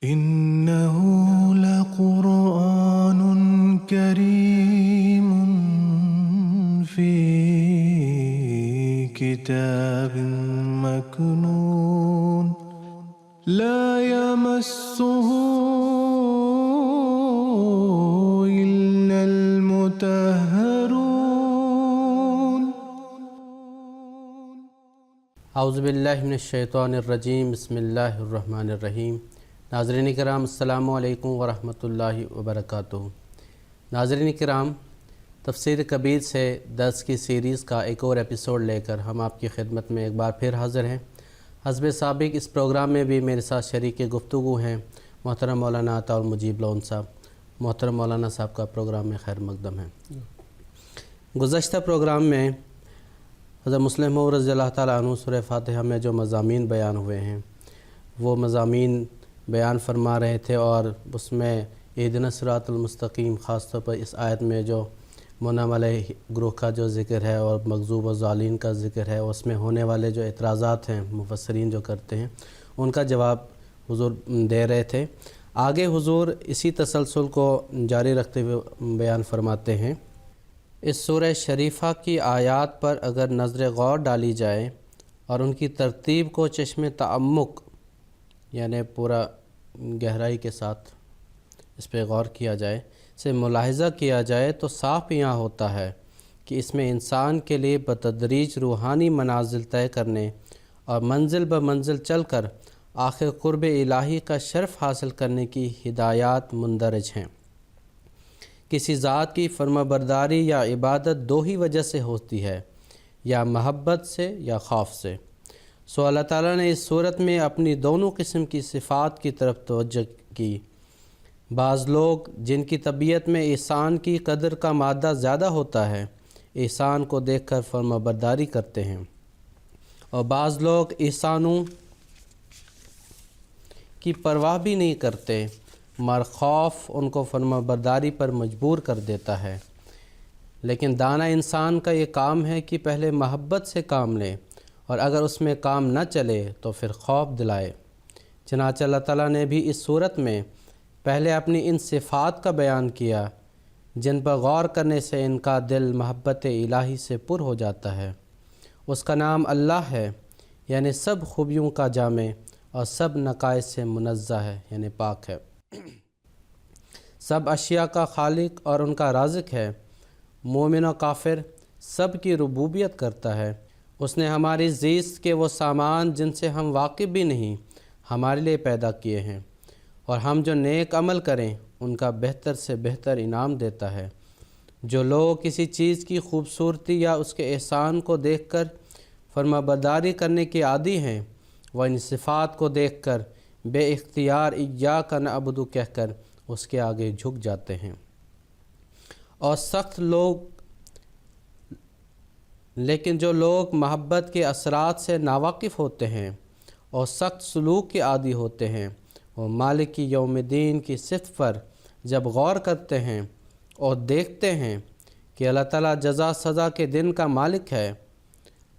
إنه لقرآن كريم في كتاب مكنون لا يمسه إلا المطهرون اعوذ باللہ من الشیطان الرجیم بسم اللہ الرحمن الرحیم۔ ناظرین کرام السلام علیکم ورحمۃ اللہ وبرکاتہ۔ ناظرین کرام، تفسیر کبیر سے درس کی سیریز کا ایک اور ایپیسوڈ لے کر ہم آپ کی خدمت میں ایک بار پھر حاضر ہیں۔ حسب سابق اس پروگرام میں بھی میرے ساتھ شریک گفتگو ہیں محترم مولانا عطا المجیب لون صاحب۔ محترم مولانا صاحب کا پروگرام میں خیر مقدم ہے۔ گزشتہ پروگرام میں حضرت مسلم موعود رضی اللہ تعالیٰ عنہ سورہ فاتحہ میں جو مضامین بیان ہوئے ہیں وہ مضامین بیان فرما رہے تھے، اور اس میں اہدنا الصراط المستقیم خاص طور پر اس آیت میں جو منعم علیہ گروہ کا جو ذکر ہے اور مغضوب و ضالین کا ذکر ہے، اس میں ہونے والے جو اعتراضات ہیں مفسرین جو کرتے ہیں ان کا جواب حضور دے رہے تھے۔ آگے حضور اسی تسلسل کو جاری رکھتے ہوئے بیان فرماتے ہیں، اس سورہ شریفہ کی آیات پر اگر نظر غور ڈالی جائے اور ان کی ترتیب کو چشم تعمق یعنی پورا گہرائی کے ساتھ اس پہ غور کیا جائے، سے ملاحظہ کیا جائے تو صاف یہاں ہوتا ہے کہ اس میں انسان کے لیے بتدریج روحانی منازل طے کرنے اور منزل بمنزل چل کر آخر قرب الہی کا شرف حاصل کرنے کی ہدایات مندرج ہیں۔ کسی ذات کی فرمانبرداری یا عبادت دو ہی وجہ سے ہوتی ہے، یا محبت سے یا خوف سے۔ سو اللہ تعالیٰ نے اس صورت میں اپنی دونوں قسم کی صفات کی طرف توجہ کی۔ بعض لوگ جن کی طبیعت میں احسان کی قدر کا مادہ زیادہ ہوتا ہے، احسان کو دیکھ کر فرمانبرداری کرتے ہیں، اور بعض لوگ احسانوں کی پرواہ بھی نہیں کرتے، مگر خوف ان کو فرمانبرداری پر مجبور کر دیتا ہے۔ لیکن دانا انسان کا یہ کام ہے کہ پہلے محبت سے کام لے، اور اگر اس میں کام نہ چلے تو پھر خوف دلائے۔ چنانچہ اللہ تعالیٰ نے بھی اس صورت میں پہلے اپنی ان صفات کا بیان کیا جن پر غور کرنے سے ان کا دل محبت الہی سے پر ہو جاتا ہے۔ اس کا نام اللہ ہے، یعنی سب خوبیوں کا جامع اور سب نقائص سے منزہ ہے، یعنی پاک ہے۔ سب اشیاء کا خالق اور ان کا رازق ہے۔ مومن و کافر سب کی ربوبیت کرتا ہے۔ اس نے ہماری زیست کے وہ سامان جن سے ہم واقف بھی نہیں ہمارے لیے پیدا کیے ہیں، اور ہم جو نیک عمل کریں ان کا بہتر سے بہتر انعام دیتا ہے۔ جو لوگ کسی چیز کی خوبصورتی یا اس کے احسان کو دیکھ کر فرمانبرداری کرنے کے عادی ہیں، وہ ان صفات کو دیکھ کر بے اختیار ایاک نعبد کہہ کر اس کے آگے جھک جاتے ہیں۔ اور لیکن جو لوگ محبت کے اثرات سے ناواقف ہوتے ہیں اور سخت سلوک کے عادی ہوتے ہیں، وہ مالک یوم الدین کی صفت پر جب غور کرتے ہیں اور دیکھتے ہیں کہ اللہ تعالیٰ جزا سزا کے دن کا مالک ہے،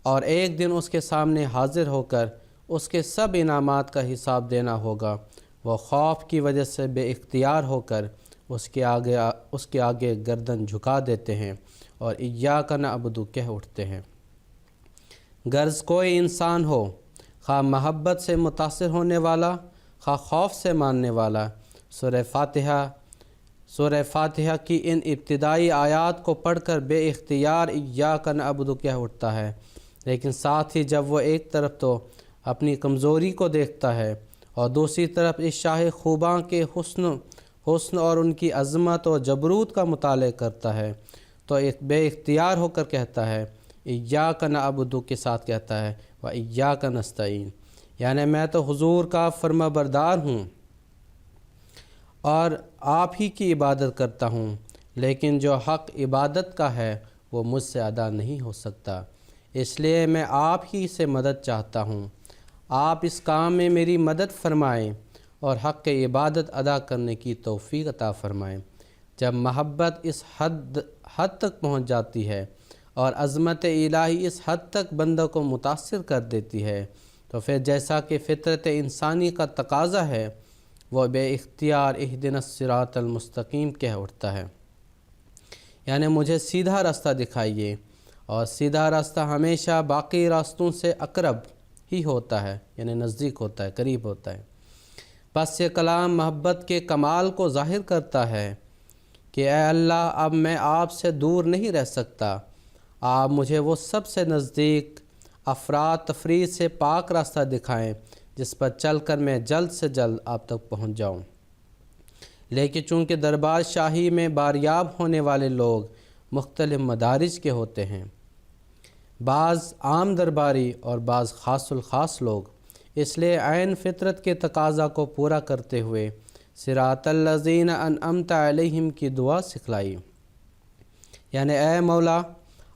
اور ایک دن اس کے سامنے حاضر ہو کر اس کے سب انعامات کا حساب دینا ہوگا، وہ خوف کی وجہ سے بے اختیار ہو کر اس کے آگے گردن جھکا دیتے ہیں اور ایاک نعبد کہہ اٹھتے ہیں۔ غرض کوئی انسان ہو، خواہ محبت سے متاثر ہونے والا، خواہ خوف سے ماننے والا، سورہ فاتحہ کی ان ابتدائی آیات کو پڑھ کر بے اختیار ایاک نعبد کہہ اٹھتا ہے۔ لیکن ساتھ ہی جب وہ ایک طرف تو اپنی کمزوری کو دیکھتا ہے اور دوسری طرف اس شاہ خوباں کے حسن اور ان کی عظمت و جبروت کا مطالعہ کرتا ہے، تو بے اختیار ہو کر کہتا ہے، ایاک نعبد کے ساتھ کہتا ہے و ایاک نستعین، یعنی میں تو حضور کا فرما بردار ہوں اور آپ ہی کی عبادت کرتا ہوں، لیکن جو حق عبادت کا ہے وہ مجھ سے ادا نہیں ہو سکتا، اس لیے میں آپ ہی سے مدد چاہتا ہوں۔ آپ اس کام میں میری مدد فرمائیں اور حق عبادت ادا کرنے کی توفیق عطا فرمائیں۔ جب محبت اس حد تک پہنچ جاتی ہے اور عظمت الہی اس حد تک بندہ کو متاثر کر دیتی ہے، تو پھر جیسا کہ فطرت انسانی کا تقاضا ہے، وہ بے اختیار اہدنا الصراط المستقیم کہہ اٹھتا ہے، یعنی مجھے سیدھا راستہ دکھائیے، اور سیدھا راستہ ہمیشہ باقی راستوں سے اقرب ہی ہوتا ہے، یعنی نزدیک ہوتا ہے، قریب ہوتا ہے۔ بس یہ کلام محبت کے کمال کو ظاہر کرتا ہے کہ اے اللہ، اب میں آپ سے دور نہیں رہ سکتا، آپ مجھے وہ سب سے نزدیک افراد تفرید سے پاک راستہ دکھائیں جس پر چل کر میں جلد سے جلد آپ تک پہنچ جاؤں۔ لیکن چونکہ دربار شاہی میں باریاب ہونے والے لوگ مختلف مدارج کے ہوتے ہیں، بعض عام درباری اور بعض خاص الخاص لوگ، اس لیے عین فطرت کے تقاضا کو پورا کرتے ہوئے صراط الذین انعمت علیہم کی دعا سکھلائی، یعنی اے مولا،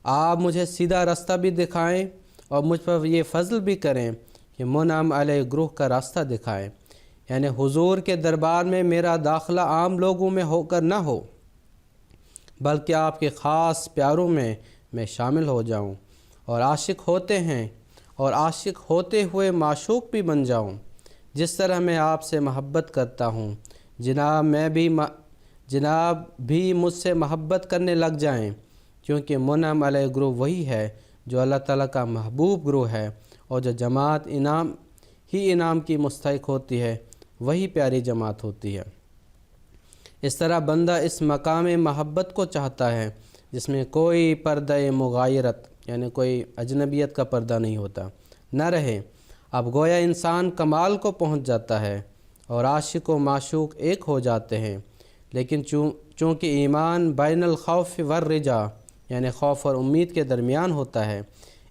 آپ مجھے سیدھا راستہ بھی دکھائیں اور مجھ پر یہ فضل بھی کریں کہ منعم علیہ گروہ کا راستہ دکھائیں، یعنی حضور کے دربار میں میرا داخلہ عام لوگوں میں ہو کر نہ ہو، بلکہ آپ کے خاص پیاروں میں شامل ہو جاؤں، اور عاشق ہوتے ہیں اور عاشق ہوتے ہوئے معشوق بھی بن جاؤں، جس طرح میں آپ سے محبت کرتا ہوں، جناب بھی مجھ سے محبت کرنے لگ جائیں، کیونکہ منعم علیہ گروہ وہی ہے جو اللہ تعالیٰ کا محبوب گروہ ہے، اور جو جماعت انعام کی مستحق ہوتی ہے وہی پیاری جماعت ہوتی ہے۔ اس طرح بندہ اس مقام محبت کو چاہتا ہے جس میں کوئی پردہ مغایرت، یعنی کوئی اجنبیت کا پردہ نہیں ہوتا، نہ رہے۔ اب گویا انسان کمال کو پہنچ جاتا ہے اور عاشق و معشوق ایک ہو جاتے ہیں، لیکن چونکہ ایمان بین الخوف والرجا، یعنی خوف اور امید کے درمیان ہوتا ہے،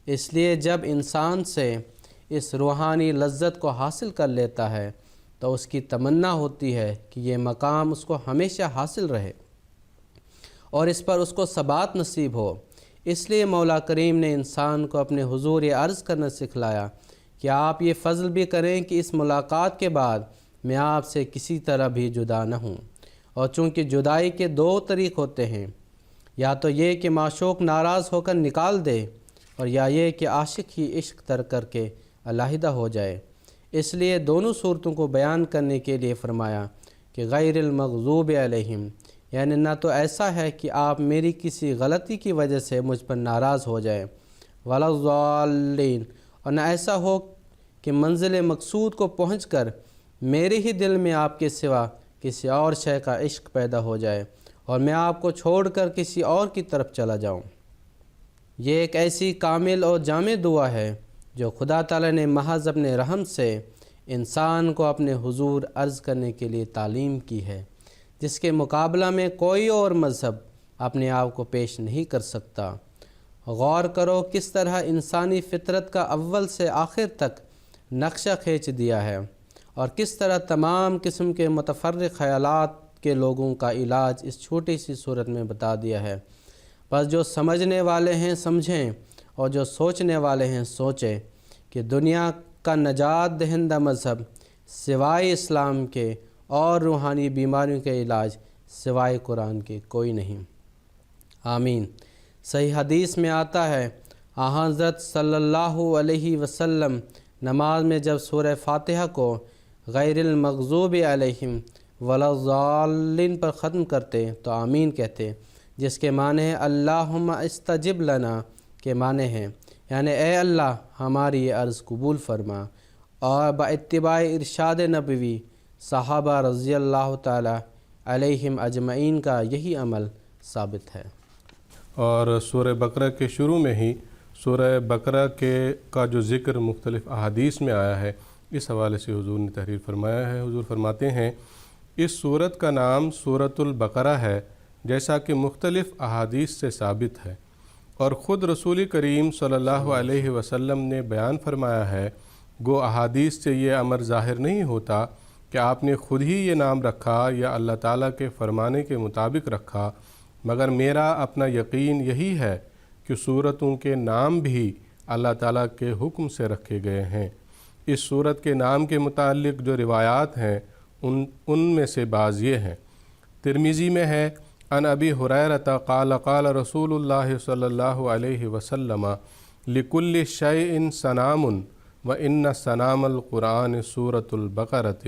اس لیے جب انسان سے اس روحانی لذت کو حاصل کر لیتا ہے تو اس کی تمنا ہوتی ہے کہ یہ مقام اس کو ہمیشہ حاصل رہے اور اس پر اس کو ثبات نصیب ہو۔ اس لیے مولا کریم نے انسان کو اپنے حضور یہ عرض کرنا سکھلایا کہ آپ یہ فضل بھی کریں کہ اس ملاقات کے بعد میں آپ سے کسی طرح بھی جدا نہ ہوں۔ اور چونکہ جدائی کے دو طریق ہوتے ہیں، یا تو یہ کہ معشوق ناراض ہو کر نکال دے، اور یا یہ کہ عاشق ہی عشق ترک کر کے علیحدہ ہو جائے، اس لیے دونوں صورتوں کو بیان کرنے کے لیے فرمایا کہ غیر المغضوب علیہم، یعنی نہ تو ایسا ہے کہ آپ میری کسی غلطی کی وجہ سے مجھ پر ناراض ہو جائیں، ولا الضالین، اور نہ ایسا ہو کہ منزل مقصود کو پہنچ کر میرے ہی دل میں آپ کے سوا کسی اور شے کا عشق پیدا ہو جائے اور میں آپ کو چھوڑ کر کسی اور کی طرف چلا جاؤں۔ یہ ایک ایسی کامل اور جامع دعا ہے جو خدا تعالیٰ نے محض اپنے رحم سے انسان کو اپنے حضور عرض کرنے کے لیے تعلیم کی ہے، جس کے مقابلہ میں کوئی اور مذہب اپنے آپ کو پیش نہیں کر سکتا۔ غور کرو کس طرح انسانی فطرت کا اول سے آخر تک نقشہ کھینچ دیا ہے، اور کس طرح تمام قسم کے متفرق خیالات کے لوگوں کا علاج اس چھوٹی سی صورت میں بتا دیا ہے۔ بس جو سمجھنے والے ہیں سمجھیں، اور جو سوچنے والے ہیں سوچیں کہ دنیا کا نجات دہندہ مذہب سوائے اسلام کے اور روحانی بیماریوں کے علاج سوائے قرآن کے کوئی نہیں۔ آمین۔ صحیح حدیث میں آتا ہے، حضرت صلی اللہ علیہ وسلم نماز میں جب سورہ فاتحہ کو غیر المغضوب علیہم ولا الضالین پر ختم کرتے تو آمین کہتے، جس کے معنی ہے اللہم استجب لنا کے معنی ہیں، یعنی اے اللہ ہماری یہ عرض قبول فرما، اور باتباع ارشاد نبوی صحابہ رضی اللہ تعالی علیہم اجمعین کا یہی عمل ثابت ہے۔ اور سورہ بقرہ کے شروع میں ہی سورہ بقرہ کا جو ذکر مختلف احادیث میں آیا ہے، اس حوالے سے حضور نے تحریر فرمایا ہے۔ حضور فرماتے ہیں اس سورت کا نام سورۃ البقرہ ہے، جیسا کہ مختلف احادیث سے ثابت ہے، اور خود رسول کریم صلی اللہ علیہ وسلم نے بیان فرمایا ہے، گو احادیث سے یہ امر ظاہر نہیں ہوتا کہ آپ نے خود ہی یہ نام رکھا یا اللہ تعالیٰ کے فرمانے کے مطابق رکھا، مگر میرا اپنا یقین یہی ہے کہ سورتوں کے نام بھی اللہ تعالیٰ کے حکم سے رکھے گئے ہیں۔ اس سورت کے نام کے متعلق جو روایات ہیں ان میں سے بعض یہ ہیں۔ ترمذی میں ہے، عن ابی ہریرہ قال قال رسول اللہ صلی اللہ علیہ وسلم لکل شیء صنام وان صنام القرآن سورۃ البقرۃ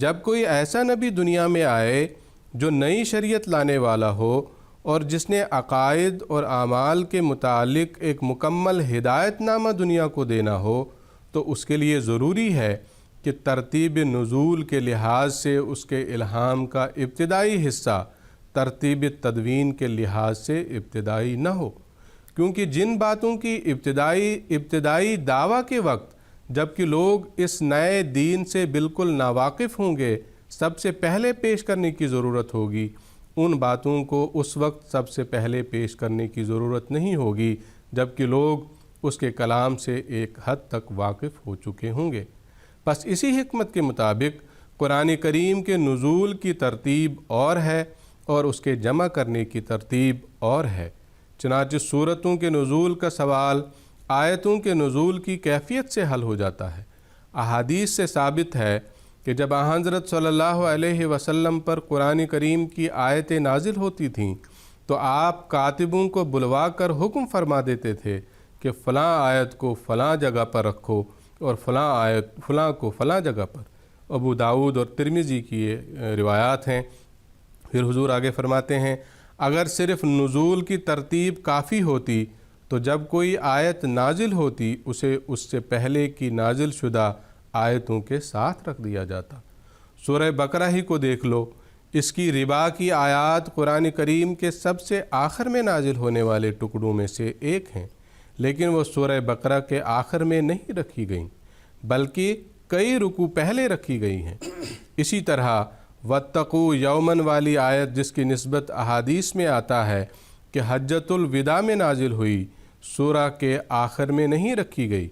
جب کوئی ایسا نبی دنیا میں آئے جو نئی شریعت لانے والا ہو اور جس نے عقائد اور اعمال کے متعلق ایک مکمل ہدایت نامہ دنیا کو دینا ہو، تو اس کے لیے ضروری ہے کہ ترتیب نزول کے لحاظ سے اس کے الہام کا ابتدائی حصہ ترتیب تدوین کے لحاظ سے ابتدائی نہ ہو، کیونکہ جن باتوں کی ابتدائی دعویٰ کے وقت جبکہ لوگ اس نئے دین سے بالکل ناواقف ہوں گے سب سے پہلے پیش کرنے کی ضرورت ہوگی، ان باتوں کو اس وقت سب سے پہلے پیش کرنے کی ضرورت نہیں ہوگی جبکہ لوگ اس کے کلام سے ایک حد تک واقف ہو چکے ہوں گے۔ بس اسی حکمت کے مطابق قرآن کریم کے نزول کی ترتیب اور ہے اور اس کے جمع کرنے کی ترتیب اور ہے۔ چنانچہ سورتوں کے نزول کا سوال آیتوں کے نزول کی کیفیت سے حل ہو جاتا ہے۔ احادیث سے ثابت ہے کہ جب حضرت صلی اللہ علیہ وسلم پر قرآن کریم کی آیتیں نازل ہوتی تھیں تو آپ کاتبوں کو بلوا کر حکم فرما دیتے تھے کہ فلاں آیت کو فلاں جگہ پر رکھو اور فلاں آیت فلاں کو فلاں جگہ پر۔ ابو داؤد اور ترمذی کی یہ روایات ہیں۔ پھر حضور آگے فرماتے ہیں اگر صرف نزول کی ترتیب کافی ہوتی تو جب کوئی آیت نازل ہوتی اسے اس سے پہلے کی نازل شدہ آیتوں کے ساتھ رکھ دیا جاتا۔ سورہ بقرہ ہی کو دیکھ لو، اس کی ربا کی آیات قرآن کریم کے سب سے آخر میں نازل ہونے والے ٹکڑوں میں سے ایک ہیں، لیکن وہ سورہ بقرہ کے آخر میں نہیں رکھی گئیں بلکہ کئی رکوع پہلے رکھی گئی ہیں۔ اسی طرح واتقوا یومن والی آیت جس کی نسبت احادیث میں آتا ہے کہ حجۃ الوداع میں نازل ہوئی، سورہ کے آخر میں نہیں رکھی گئی۔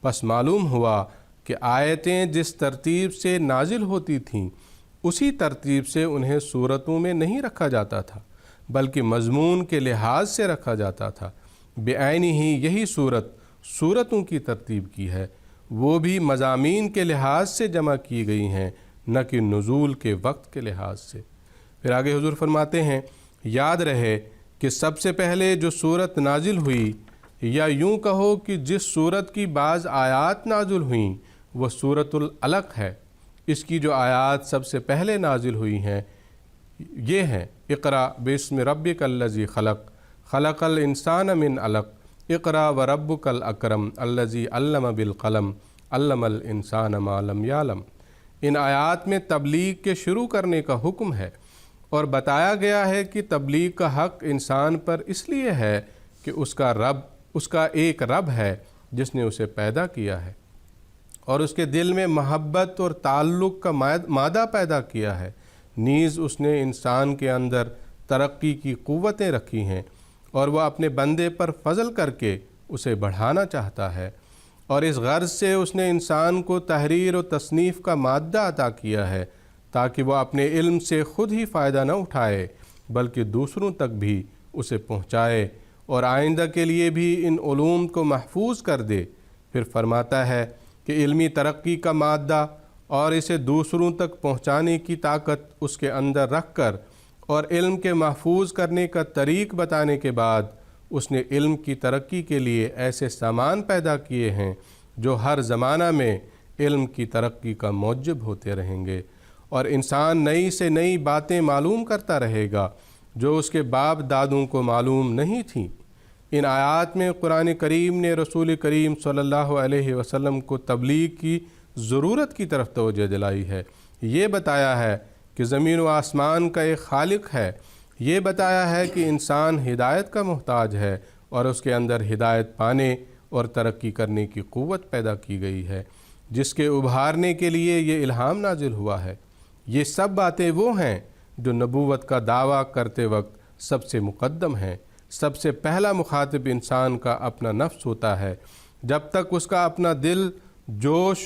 پس معلوم ہوا کہ آیتیں جس ترتیب سے نازل ہوتی تھیں اسی ترتیب سے انہیں سورتوں میں نہیں رکھا جاتا تھا بلکہ مضمون کے لحاظ سے رکھا جاتا تھا۔ بعین ہی یہی سورتوں کی ترتیب کی ہے، وہ بھی مضامین کے لحاظ سے جمع کی گئی ہیں نہ کہ نزول کے وقت کے لحاظ سے۔ پھر آگے حضور فرماتے ہیں یاد رہے کہ سب سے پہلے جو سورت نازل ہوئی، یا یوں کہو کہ جس سورت کی بعض آیات نازل ہوئیں وہ سورۃ العلق ہے۔ اس کی جو آیات سب سے پہلے نازل ہوئی ہیں یہ ہیں اقرأ باسم ربک الذی خلق خلق الانسان من علق اقرأ وربک الاکرم الذی علم بالقلم علم الانسان ما لم یعلم۔ ان آیات میں تبلیغ کے شروع کرنے کا حکم ہے اور بتایا گیا ہے کہ تبلیغ کا حق انسان پر اس لیے ہے کہ اس کا ایک رب ہے جس نے اسے پیدا کیا ہے اور اس کے دل میں محبت اور تعلق کا مادہ پیدا کیا ہے، نیز اس نے انسان کے اندر ترقی کی قوتیں رکھی ہیں اور وہ اپنے بندے پر فضل کر کے اسے بڑھانا چاہتا ہے، اور اس غرض سے اس نے انسان کو تحریر و تصنیف کا مادہ عطا کیا ہے تاکہ وہ اپنے علم سے خود ہی فائدہ نہ اٹھائے بلکہ دوسروں تک بھی اسے پہنچائے اور آئندہ کے لیے بھی ان علوم کو محفوظ کر دے۔ پھر فرماتا ہے کہ علمی ترقی کا مادہ اور اسے دوسروں تک پہنچانے کی طاقت اس کے اندر رکھ کر اور علم کے محفوظ کرنے کا طریق بتانے کے بعد اس نے علم کی ترقی کے لیے ایسے سامان پیدا کیے ہیں جو ہر زمانہ میں علم کی ترقی کا موجب ہوتے رہیں گے، اور انسان نئی سے نئی باتیں معلوم کرتا رہے گا جو اس کے باپ دادوں کو معلوم نہیں تھیں۔ ان آیات میں قرآن کریم نے رسول کریم صلی اللہ علیہ وسلم کو تبلیغ کی ضرورت کی طرف توجہ دلائی ہے، یہ بتایا ہے کہ زمین و آسمان کا ایک خالق ہے، یہ بتایا ہے کہ انسان ہدایت کا محتاج ہے اور اس کے اندر ہدایت پانے اور ترقی کرنے کی قوت پیدا کی گئی ہے جس کے ابھارنے کے لیے یہ الہام نازل ہوا ہے۔ یہ سب باتیں وہ ہیں جو نبوت کا دعویٰ کرتے وقت سب سے مقدم ہیں۔ سب سے پہلا مخاطب انسان کا اپنا نفس ہوتا ہے۔ جب تک اس کا اپنا دل جوش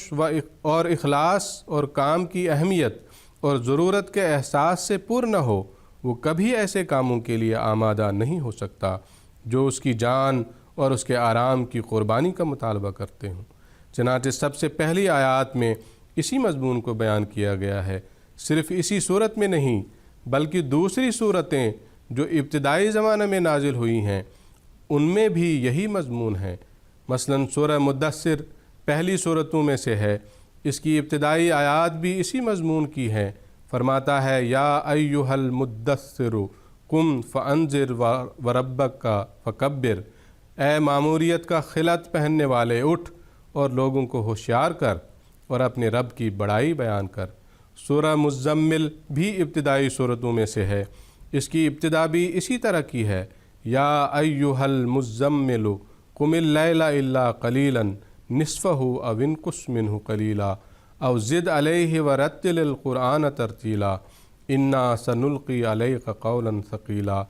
اور اخلاص اور کام کی اہمیت اور ضرورت کے احساس سے پر نہ ہو وہ کبھی ایسے کاموں کے لیے آمادہ نہیں ہو سکتا جو اس کی جان اور اس کے آرام کی قربانی کا مطالبہ کرتے ہوں۔ چنانچہ سب سے پہلی آیات میں اسی مضمون کو بیان کیا گیا ہے، صرف اسی صورت میں نہیں بلکہ دوسری صورتیں جو ابتدائی زمانہ میں نازل ہوئی ہیں ان میں بھی یہی مضمون ہے۔ مثلا سورہ مدثر پہلی صورتوں میں سے ہے اس کی ابتدائی آیات بھی اسی مضمون کی ہیں۔ فرماتا ہے یا ایھا المدثر قم فانذر وربک فکبر، اے ماموریت کا خلعت پہننے والے اٹھ اور لوگوں کو ہوشیار کر اور اپنے رب کی بڑائی بیان کر۔ سورہ مزمل بھی ابتدائی صورتوں میں سے ہے، اس کی ابتدا بھی اسی طرح کی ہے۔ یا ایھا المزمل قم اللیل الا قلیلا نصفہ او انقص منہ قلیلا او زد علیہ ورتل القرآن ترتیلا انا سنلقی علیک قولا ثقیلا،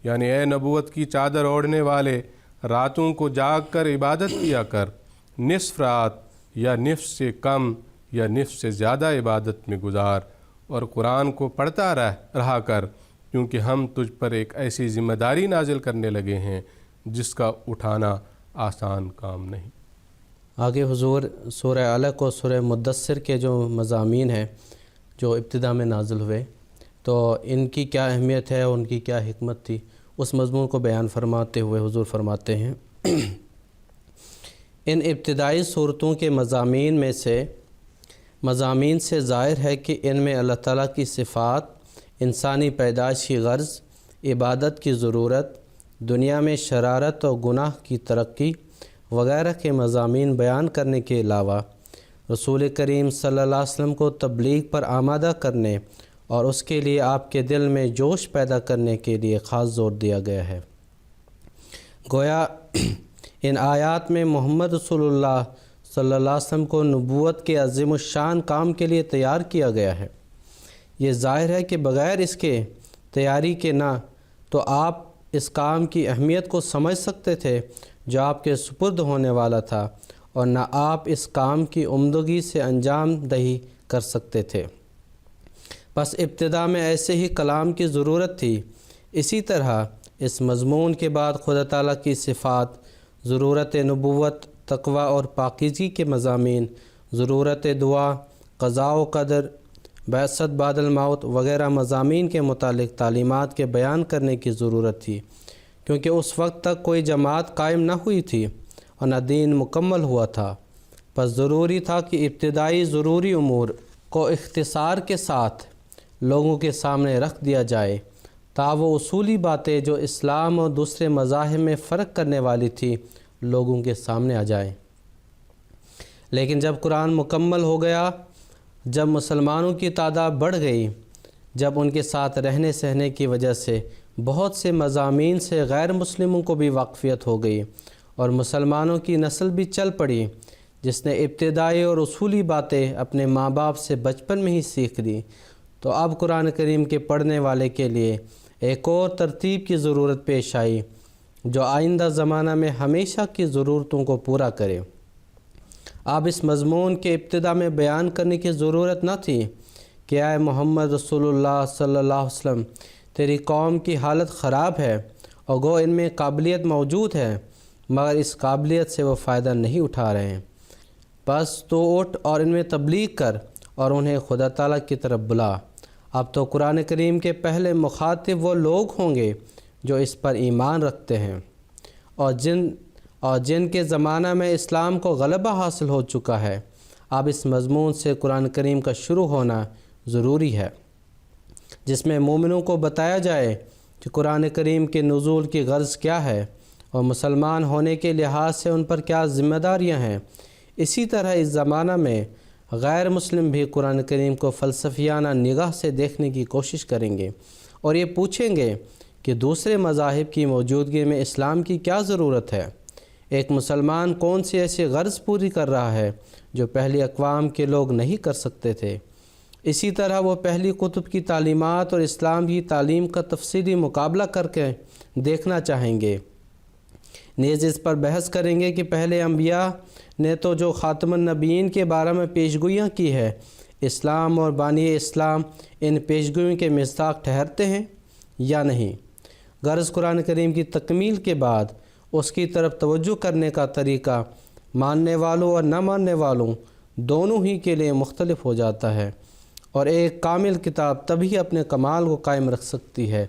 یعنی اے نبوت کی چادر اوڑھنے والے، راتوں کو جاگ کر عبادت کیا کر، نصف رات یا نصف سے کم یا نصف سے زیادہ عبادت میں گزار، اور قرآن کو پڑھتا رہا کر، کیونکہ ہم تجھ پر ایک ایسی ذمہ داری نازل کرنے لگے ہیں جس کا اٹھانا آسان کام نہیں۔ آگے حضور سورہ علق اور سورہ مدثر کے جو مضامین ہیں جو ابتدا میں نازل ہوئے، تو ان کی کیا اہمیت ہے، ان کی کیا حکمت تھی، اس مضمون کو بیان فرماتے ہوئے حضور فرماتے ہیں ان ابتدائی صورتوں کے مضامین سے ظاہر ہے کہ ان میں اللہ تعالیٰ کی صفات، انسانی پیدائشی غرض، عبادت کی ضرورت، دنیا میں شرارت اور گناہ کی ترقی وغیرہ کے مضامین بیان کرنے کے علاوہ رسول کریم صلی اللہ علیہ وسلم کو تبلیغ پر آمادہ کرنے اور اس کے لیے آپ کے دل میں جوش پیدا کرنے کے لیے خاص زور دیا گیا ہے۔ گویا ان آیات میں محمد رسول اللہ صلی اللہ علیہ وسلم کو نبوت کے عظیم الشان کام کے لیے تیار کیا گیا ہے۔ یہ ظاہر ہے کہ بغیر اس کے تیاری کے نہ تو آپ اس کام کی اہمیت کو سمجھ سکتے تھے جو آپ کے سپرد ہونے والا تھا، اور نہ آپ اس کام کی عمدگی سے انجام دہی کر سکتے تھے۔ بس ابتدا میں ایسے ہی کلام کی ضرورت تھی۔ اسی طرح اس مضمون کے بعد خدا تعالیٰ کی صفات، ضرورت نبوت، تقوی اور پاکیزگی کے مضامین، ضرورت دعا، قضاء و قدر، بعثت بعد الموت وغیرہ مضامین کے متعلق تعلیمات کے بیان کرنے کی ضرورت تھی، کیونکہ اس وقت تک کوئی جماعت قائم نہ ہوئی تھی اور نہ دین مکمل ہوا تھا۔ پس ضروری تھا کہ ابتدائی ضروری امور کو اختصار کے ساتھ لوگوں کے سامنے رکھ دیا جائے، تا وہ اصولی باتیں جو اسلام اور دوسرے مذاہب میں فرق کرنے والی تھی لوگوں کے سامنے آ جائیں۔ لیکن جب قرآن مکمل ہو گیا، جب مسلمانوں کی تعداد بڑھ گئی، جب ان کے ساتھ رہنے سہنے کی وجہ سے بہت سے مضامین سے غیر مسلموں کو بھی واقفیت ہو گئی اور مسلمانوں کی نسل بھی چل پڑی جس نے ابتدائی اور اصولی باتیں اپنے ماں باپ سے بچپن میں ہی سیکھ لی، تو اب قرآن کریم کے پڑھنے والے کے لیے ایک اور ترتیب کی ضرورت پیش آئی جو آئندہ زمانہ میں ہمیشہ کی ضرورتوں کو پورا کرے۔ اب اس مضمون کے ابتدا میں بیان کرنے کی ضرورت نہ تھی کہ اے محمد رسول اللہ صلی اللہ علیہ وسلم، تیری قوم کی حالت خراب ہے اور گو ان میں قابلیت موجود ہے، مگر اس قابلیت سے وہ فائدہ نہیں اٹھا رہے ہیں، بس تو اٹھ اور ان میں تبلیغ کر اور انہیں خدا تعالیٰ کی طرف بلا۔ اب تو قرآن کریم کے پہلے مخاطب وہ لوگ ہوں گے جو اس پر ایمان رکھتے ہیں، اور جن کے زمانہ میں اسلام کو غلبہ حاصل ہو چکا ہے۔ اب اس مضمون سے قرآن کریم کا شروع ہونا ضروری ہے، جس میں مومنوں کو بتایا جائے کہ قرآن کریم کے نزول کی غرض کیا ہے اور مسلمان ہونے کے لحاظ سے ان پر کیا ذمہ داریاں ہیں۔ اسی طرح اس زمانہ میں غیر مسلم بھی قرآن کریم کو فلسفیانہ نگاہ سے دیکھنے کی کوشش کریں گے اور یہ پوچھیں گے کہ دوسرے مذاہب کی موجودگی میں اسلام کی کیا ضرورت ہے؟ ایک مسلمان کون سی ایسی غرض پوری کر رہا ہے جو پہلی اقوام کے لوگ نہیں کر سکتے تھے؟ اسی طرح وہ پہلی کتب کی تعلیمات اور اسلام کی تعلیم کا تفصیلی مقابلہ کر کے دیکھنا چاہیں گے۔ نیز اس پر بحث کریں گے کہ پہلے انبیاء نے تو جو خاتم النبیین کے بارے میں پیشگوئیاں کی ہے، اسلام اور بانی اسلام ان پیشگوئیوں کے مصداق ٹھہرتے ہیں یا نہیں۔ غرض قرآن کریم کی تکمیل کے بعد اس کی طرف توجہ کرنے کا طریقہ ماننے والوں اور نہ ماننے والوں دونوں ہی کے لیے مختلف ہو جاتا ہے، اور ایک کامل کتاب تبھی اپنے کمال کو قائم رکھ سکتی ہے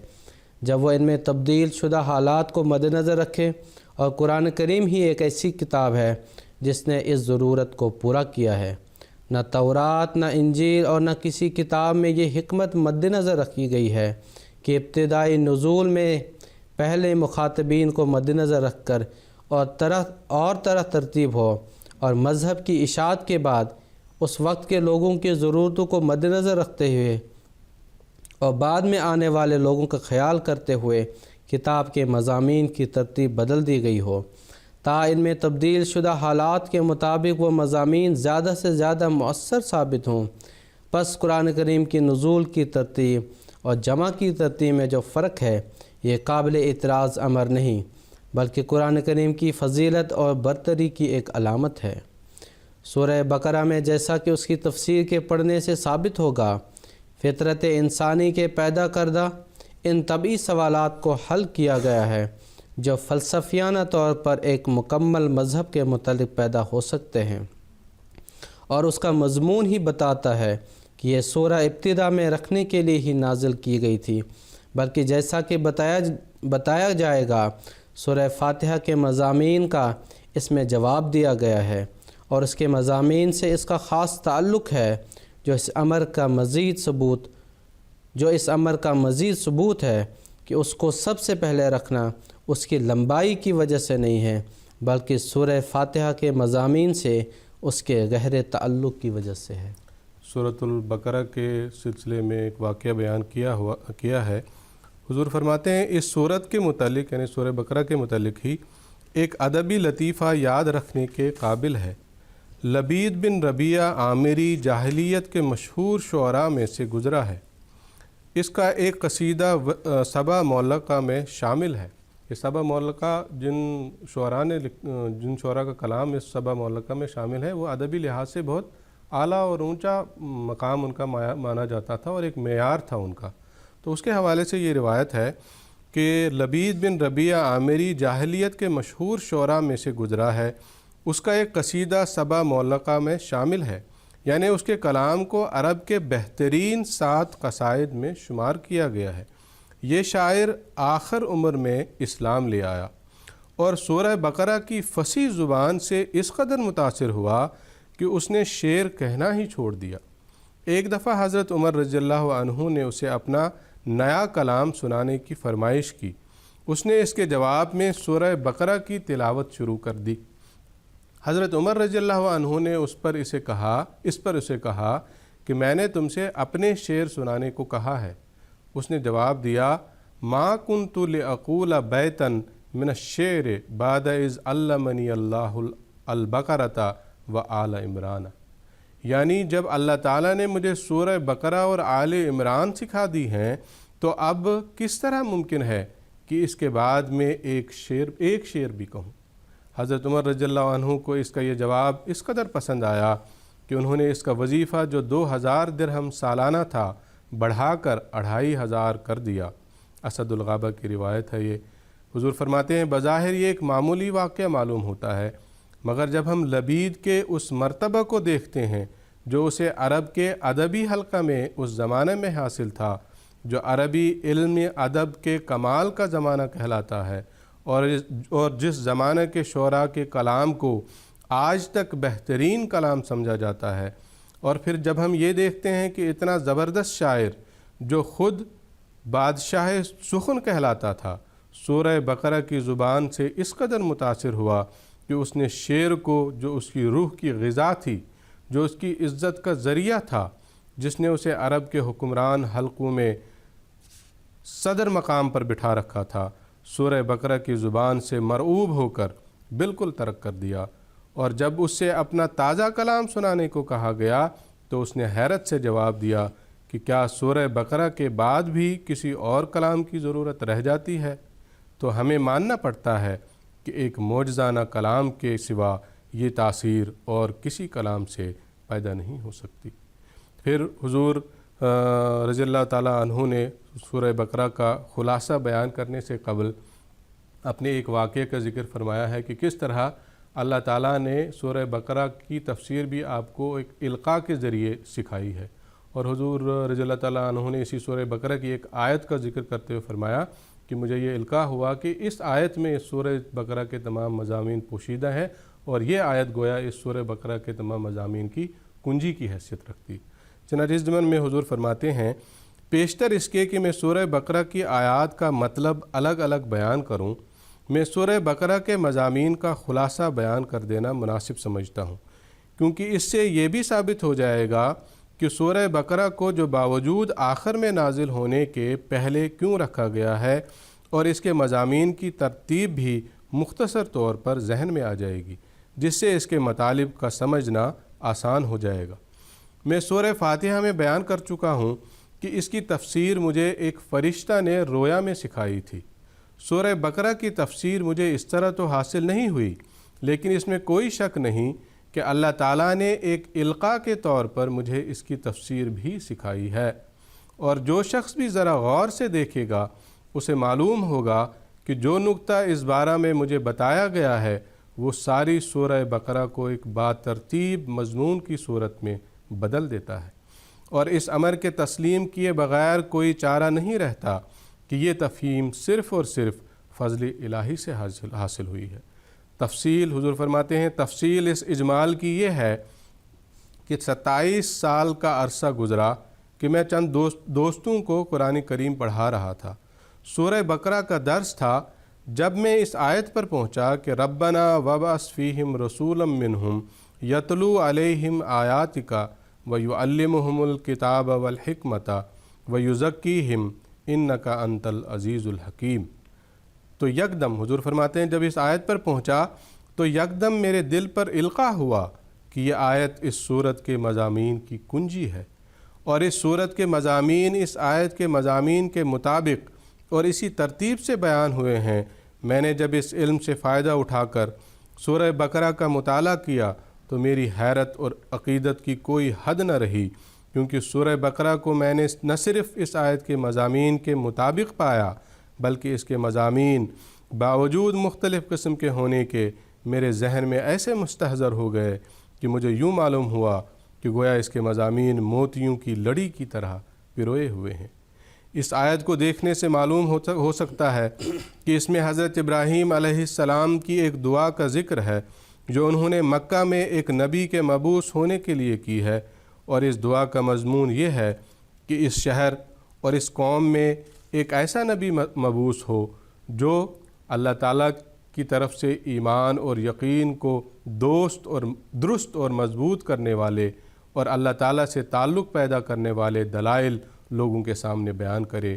جب وہ ان میں تبدیل شدہ حالات کو مد نظر رکھے، اور قرآن کریم ہی ایک ایسی کتاب ہے جس نے اس ضرورت کو پورا کیا ہے۔ نہ تورات، نہ انجیل اور نہ کسی کتاب میں یہ حکمت مد نظر رکھی گئی ہے کہ ابتدائی نزول میں پہلے مخاطبین کو مد نظر رکھ کر اور طرح ترتیب ہو، اور مذہب کی اشاعت کے بعد اس وقت کے لوگوں کی ضرورتوں کو مد نظر رکھتے ہوئے اور بعد میں آنے والے لوگوں کا خیال کرتے ہوئے کتاب کے مضامین کی ترتیب بدل دی گئی ہو، تا ان میں تبدیل شدہ حالات کے مطابق وہ مضامین زیادہ سے زیادہ مؤثر ثابت ہوں۔ پس قرآن کریم کی نزول کی ترتیب اور جمع کی ترتیب میں جو فرق ہے یہ قابل اعتراض امر نہیں، بلکہ قرآن کریم کی فضیلت اور برتری کی ایک علامت ہے۔ سورہ بقرہ میں جیسا کہ اس کی تفسیر کے پڑھنے سے ثابت ہوگا، فطرت انسانی کے پیدا کردہ ان طبعی سوالات کو حل کیا گیا ہے جو فلسفیانہ طور پر ایک مکمل مذہب کے متعلق پیدا ہو سکتے ہیں، اور اس کا مضمون ہی بتاتا ہے کہ یہ سورہ ابتدا میں رکھنے کے لیے ہی نازل کی گئی تھی، بلکہ جیسا کہ بتایا جائے گا سورہ فاتحہ کے مضامین کا اس میں جواب دیا گیا ہے، اور اس کے مضامین سے اس کا خاص تعلق ہے جو اس امر کا مزید ثبوت ہے کہ اس کو سب سے پہلے رکھنا اس کی لمبائی کی وجہ سے نہیں ہے، بلکہ سورہ فاتحہ کے مضامین سے اس کے گہرے تعلق کی وجہ سے ہے۔ سورۃ البقرہ کے سلسلے میں ایک واقعہ بیان کیا ہے۔ حضور فرماتے ہیں اس سورت کے متعلق، یعنی سورہ بقرہ کے متعلق ہی ایک ادبی لطیفہ یاد رکھنے کے قابل ہے۔ لبید بن ربیعہ عامری جاہلیت کے مشہور شعراء میں سے گزرا ہے۔ اس کا ایک قصیدہ سبع معلقہ میں شامل ہے۔ یہ سبع معلقہ جن شعراء کا کلام اس سبع معلقہ میں شامل ہے، وہ ادبی لحاظ سے بہت اعلیٰ اور اونچا مقام ان کا مانا جاتا تھا اور ایک معیار تھا ان کا۔ تو اس کے حوالے سے یہ روایت ہے کہ لبید بن ربیعہ عامری جاہلیت کے مشہور شعراء میں سے گزرا ہے، اس کا ایک قصیدہ سبع معلقہ میں شامل ہے، یعنی اس کے کلام کو عرب کے بہترین 7 قصائد میں شمار کیا گیا ہے۔ یہ شاعر آخر عمر میں اسلام لے آیا اور سورہ بقرہ کی فصیح زبان سے اس قدر متاثر ہوا کہ اس نے شعر کہنا ہی چھوڑ دیا۔ ایک دفعہ حضرت عمر رضی اللہ عنہ نے اسے اپنا نیا کلام سنانے کی فرمائش کی۔ اس نے اس کے جواب میں سورہ بقرہ کی تلاوت شروع کر دی۔ حضرت عمر رضی اللہ عنہ نے اس پر اسے کہا کہ میں نے تم سے اپنے شعر سنانے کو کہا ہے۔ اس نے جواب دیا، ما کنت لأقول بیتا من الشعر بعد اذ علمنی اللہ البقرۃ وآل عمران، یعنی جب اللہ تعالیٰ نے مجھے سورہ بقرہ اور آل عمران سکھا دی ہیں تو اب کس طرح ممکن ہے کہ اس کے بعد میں ایک شعر بھی کہوں۔ حضرت عمر رضی اللہ عنہ کو اس کا یہ جواب اس قدر پسند آیا کہ انہوں نے اس کا وظیفہ جو 2000 درہم سالانہ تھا بڑھا کر 2500 کر دیا۔ اسد الغابہ کی روایت ہے یہ۔ حضور فرماتے ہیں بظاہر یہ ایک معمولی واقعہ معلوم ہوتا ہے، مگر جب ہم لبید کے اس مرتبہ کو دیکھتے ہیں جو اسے عرب کے ادبی حلقہ میں اس زمانے میں حاصل تھا، جو عربی علم ادب کے کمال کا زمانہ کہلاتا ہے، اور جس زمانے کے شعراء کے کلام کو آج تک بہترین کلام سمجھا جاتا ہے، اور پھر جب ہم یہ دیکھتے ہیں کہ اتنا زبردست شاعر جو خود بادشاہ سخن کہلاتا تھا، سورہ بقرہ کی زبان سے اس قدر متاثر ہوا کہ اس نے شعر کو، جو اس کی روح کی غذا تھی، جو اس کی عزت کا ذریعہ تھا، جس نے اسے عرب کے حکمران حلقوں میں صدر مقام پر بٹھا رکھا تھا، سورہ بقرہ کی زبان سے مرعوب ہو کر بالکل ترک کر دیا۔ اور جب اس سے اپنا تازہ کلام سنانے کو کہا گیا تو اس نے حیرت سے جواب دیا کہ کیا سورہ بقرہ کے بعد بھی کسی اور کلام کی ضرورت رہ جاتی ہے؟ تو ہمیں ماننا پڑتا ہے کہ ایک معجزانہ کلام کے سوا یہ تاثیر اور کسی کلام سے پیدا نہیں ہو سکتی۔ پھر حضور رضی اللہ تعالیٰ عنہ نے سورہ بقرہ کا خلاصہ بیان کرنے سے قبل اپنے ایک واقعے کا ذکر فرمایا ہے کہ کس طرح اللہ تعالیٰ نے سورہ بقرہ کی تفسیر بھی آپ کو ایک القاء کے ذریعے سکھائی ہے، اور حضور رضی اللہ تعالیٰ عنہ نے اسی سورہ بقرہ کی ایک آیت کا ذکر کرتے ہوئے فرمایا کہ مجھے یہ القاء ہوا کہ اس آیت میں اس سورہ بقرہ کے تمام مضامین پوشیدہ ہیں، اور یہ آیت گویا اس سورہ بقرہ کے تمام مضامین کی کنجی کی حیثیت رکھتی۔ چنانچہ اس ضمن میں حضور فرماتے ہیں پیشتر اس کے کہ میں سورہ بقرہ کی آیات کا مطلب الگ الگ بیان کروں، میں سورہ بقرہ کے مضامین کا خلاصہ بیان کر دینا مناسب سمجھتا ہوں، کیونکہ اس سے یہ بھی ثابت ہو جائے گا کہ سورہ بقرہ کو جو باوجود آخر میں نازل ہونے کے پہلے کیوں رکھا گیا ہے، اور اس کے مضامین کی ترتیب بھی مختصر طور پر ذہن میں آ جائے گی، جس سے اس کے مطالب کا سمجھنا آسان ہو جائے گا۔ میں سورہ فاتحہ میں بیان کر چکا ہوں کہ اس کی تفسیر مجھے ایک فرشتہ نے رویا میں سکھائی تھی۔ سورہ بقرہ کی تفسیر مجھے اس طرح تو حاصل نہیں ہوئی، لیکن اس میں کوئی شک نہیں کہ اللہ تعالیٰ نے ایک القاء کے طور پر مجھے اس کی تفسیر بھی سکھائی ہے، اور جو شخص بھی ذرا غور سے دیکھے گا اسے معلوم ہوگا کہ جو نقطہ اس بارہ میں مجھے بتایا گیا ہے وہ ساری سورہ بقرہ کو ایک باترتیب مضمون کی صورت میں بدل دیتا ہے، اور اس امر کے تسلیم کیے بغیر کوئی چارہ نہیں رہتا کہ یہ تفہیم صرف اور صرف فضل الہی سے حاصل ہوئی ہے۔ تفصیل، حضور فرماتے ہیں تفصیل اس اجمال کی یہ ہے کہ 27 سال کا عرصہ گزرا کہ میں چند دوستوں کو قرآن کریم پڑھا رہا تھا۔ سورہ بقرہ کا درس تھا جب میں اس آیت پر پہنچا کہ ربنا وابعث فیہم رسولا منہم یتلو علیہم آیاتک ویعلمہم الکتاب والحکمت ویزکیہم انک انت العزیز الحکیم۔ تو یکدم حضور فرماتے ہیں جب اس آیت پر پہنچا تو یکدم میرے دل پر القاء ہوا کہ یہ آیت اس سورت کے مضامین کی کنجی ہے، اور اس سورت کے مضامین اس آیت کے مضامین کے مطابق اور اسی ترتیب سے بیان ہوئے ہیں۔ میں نے جب اس علم سے فائدہ اٹھا کر سورہ بقرہ کا مطالعہ کیا تو میری حیرت اور عقیدت کی کوئی حد نہ رہی، کیونکہ سورہ بقرہ کو میں نے نہ صرف اس آیت کے مضامین کے مطابق پایا بلکہ اس کے مضامین باوجود مختلف قسم کے ہونے کے میرے ذہن میں ایسے مستحضر ہو گئے کہ مجھے یوں معلوم ہوا کہ گویا اس کے مضامین موتیوں کی لڑی کی طرح پروئے ہوئے ہیں۔ اس آیت کو دیکھنے سے معلوم ہو سکتا ہے کہ اس میں حضرت ابراہیم علیہ السلام کی ایک دعا کا ذکر ہے جو انہوں نے مکہ میں ایک نبی کے مبعوث ہونے کے لیے کی ہے، اور اس دعا کا مضمون یہ ہے کہ اس شہر اور اس قوم میں ایک ایسا نبی مبعوث ہو جو اللہ تعالیٰ کی طرف سے ایمان اور یقین کو درست اور مضبوط کرنے والے اور اللہ تعالیٰ سے تعلق پیدا کرنے والے دلائل لوگوں کے سامنے بیان کرے،